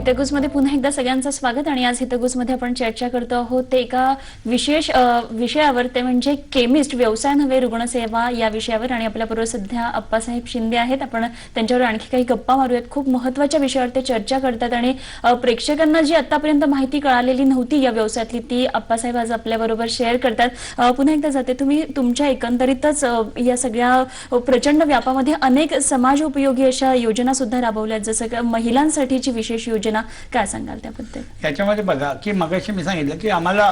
हितगुजमध्ये पुन्हा एकदा सगळ्यांचं स्वागत। आणि आज हितगुजमध्ये आपण चर्चा करतो आहोत ते एका विशेष विषयावर, ते म्हणजे केमिस्ट व्यवसाय नव्हे रुग्णसेवा या विषयावर। आणि आपल्याबरोबर सध्या अप्पासाहेब शिंदे आहेत, आपण त्यांच्यावर आणखी काही गप्पा मारूयात। खूप महत्त्वाच्या विषयावर ते चर्चा करतात आणि प्रेक्षकांना जी आतापर्यंत माहिती कळालेली नव्हती या व्यवसायातली ती अप्पासाहेब आज आपल्याबरोबर शेअर करतात। पुन्हा एकदा जाते, तुम्ही तुमच्या एकंदरीतच या सगळ्या प्रचंड व्यापामध्ये अनेक समाज उपयोगी अशा योजना सुद्धा राबवल्यात, जसं की महिलांसाठीची विशेष योजना, काय सांगाल त्याबद्दल? याच्यामध्ये बघा की मगाशी मी सांगितलं की आम्हाला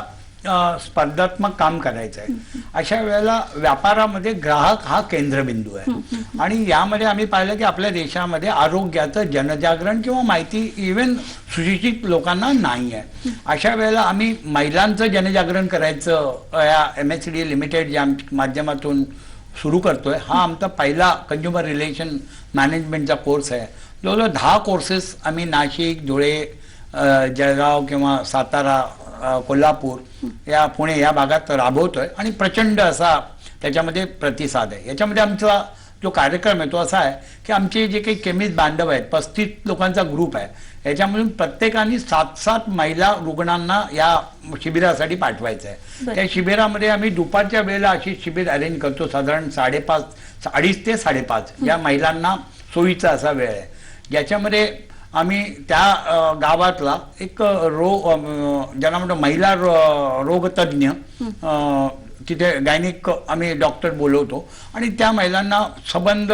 स्पर्धात्मक काम करायचं आहे। अशा वेळेला व्यापारामध्ये ग्राहक हा केंद्रबिंदू आहे आणि यामध्ये आम्ही पाहिलं की आपल्या देशामध्ये आरोग्याचं जनजागरण किंवा माहिती इव्हन सुशिक्षित लोकांना नाही आहे। अशा वेळेला आम्ही महिलांचं जनजागरण करायचं या MHCD लिमिटेड या माध्यमातून सुरू करतोय। हा आमचा पहिला कंझ्युमर रिलेशन मॅनेजमेंटचा कोर्स आहे। जवळजवळ 10 कोर्सेस आम्ही नाशिक, धुळे, जळगाव किंवा सातारा, कोल्हापूर या पुणे या भागात राबवतोय आणि प्रचंड असा त्याच्यामध्ये प्रतिसाद आहे। याच्यामध्ये आमचा जो कार्यक्रम आहे तो असा आहे की आमचे जे काही केमिस्ट बांधव आहेत, 35 लोकांचा ग्रुप आहे, याच्यामधून प्रत्येकाने 7-7 महिला रुग्णांना या शिबिरासाठी पाठवायचं आहे। त्या शिबिरामध्ये आम्ही दुपारच्या वेळेला अशी शिबिर अरेंज करतो, साधारण 2:30 ते 5:30 या महिलांना सोयीचा असा वेळ आहे। याच्यामध्ये आम्ही त्या गावातला एक ज्यांना म्हणतो महिला रोगतज्ञ, तिथे गायनिक आम्ही डॉक्टर बोलवतो आणि त्या महिलांना संबंध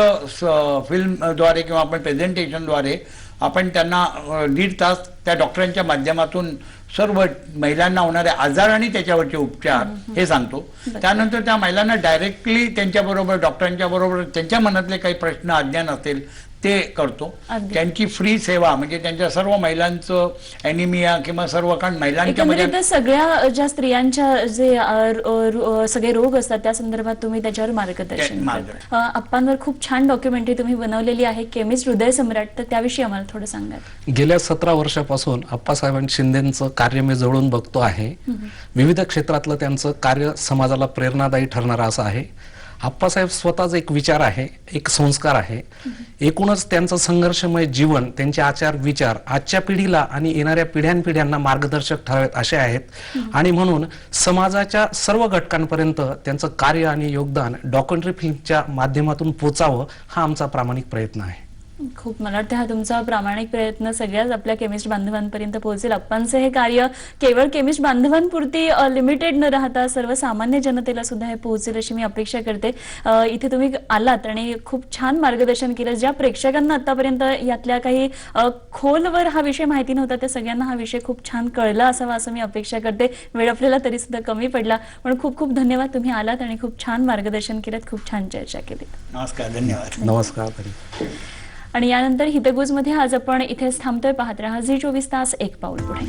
फिल्मद्वारे किंवा आपण प्रेझेंटेशनद्वारे आपण त्यांना 1.5 तास त्या डॉक्टरांच्या माध्यमातून सर्व महिलांना होणारे आजार आणि त्याच्यावरचे उपचार हे सांगतो। त्यानंतर त्या महिलांना डायरेक्टली त्यांच्याबरोबर डॉक्टरांच्या बरोबर त्यांच्या मनातले काही प्रश्न अज्ञान असेल ते करतो। त्यांची फ्री सेवा म्हणजे त्यांच्या सर्व महिलांचं ॲनिमिया किंवा सर्व कारण महिलांच्या सगळ्या ज्या स्त्रियांच्या जे सगळे रोग असतात त्या संदर्भात तुम्ही त्याच्यावर मार्गदर्शन अप्पांवर खूप छान डॉक्युमेंटरी तुम्ही बनवलेली आहे, केमिस्ट हृदय सम्राट, तर त्याविषयी आम्हाला थोडं सांगा। गेल्या 17 वर्षापासून अप्पासाहेब शिंदेंचं कार्य मी जवळून बघतो आहे। विविध क्षेत्रातलं त्यांचं कार्य समाजाला प्रेरणादायी ठरणारं असं आहे। अप्पासाहेब स्वतःच एक विचार आहे, एक संस्कार आहे। एकूणच त्यांचं संघर्षमय जीवन, त्यांचे आचार विचार आजच्या पिढीला आणि येणाऱ्या पिढ्यानपिढ्यांना मार्गदर्शक ठरावेत असे आहेत। आणि म्हणून समाजाच्या सर्व घटकांपर्यंत त्यांचं कार्य आणि योगदान डॉक्युमेंटरी फिल्मच्या माध्यमातून पोचावं हा आमचा प्रामाणिक प्रयत्न आहे। खूप मला वाटतं हा तुमचा प्रामाणिक प्रयत्न सगळ्याच आपल्या केमिस्ट बांधवांपर्यंत पोहोचेल। अप्पांचं हे कार्य केवळ केमिस्ट बांधवांपुरती लिमिटेड न राहता सर्वसामान्य जनतेला सुद्धा हे पोहोचेल अशी मी अपेक्षा करते। इथे तुम्ही आलात आणि खूप छान मार्गदर्शन केलं। ज्या प्रेक्षकांना आतापर्यंत यातल्या काही खोलवर हा विषय माहिती नव्हता त्या सगळ्यांना हा विषय खूप छान कळला असावा असं मी अपेक्षा करते। वेळ आपल्याला तरी सुद्धा कमी पडला, पण खूप खूप धन्यवाद, तुम्ही आलात आणि खूप छान मार्गदर्शन केलं, खूप छान चर्चा केली। नमस्कार, धन्यवाद। नमस्कार। आणि यानंतर हितगुजमध्ये आज आपण इथेच थांबतोय। पाहत रहा झी 24 तास, एक पाऊल पुढे।